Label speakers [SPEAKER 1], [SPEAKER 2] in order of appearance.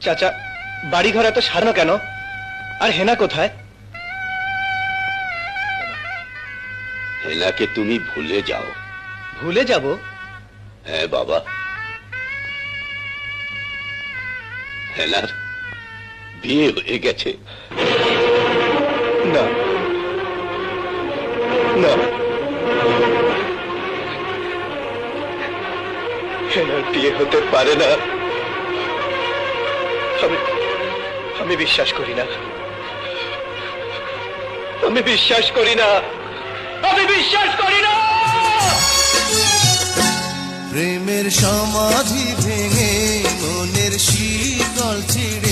[SPEAKER 1] চাচা, বাড়ি ঘর এত সাজানো কেন? আর হেনা কোথায়?
[SPEAKER 2] হেনাকে তুমি ভুলে যাও।
[SPEAKER 1] ভুলে যাব?
[SPEAKER 2] হ্যাঁ বাবা, হেনার বিয়ে হয়ে গেছে।
[SPEAKER 1] না না, হেনার বিয়ে হতে পারে না। আমি বিশ্বাস করি না, আমি বিশ্বাস করি না, আমি বিশ্বাস করি না।
[SPEAKER 3] প্রেমের সমাধি ভেঙে মনের শীতল ছিড়ে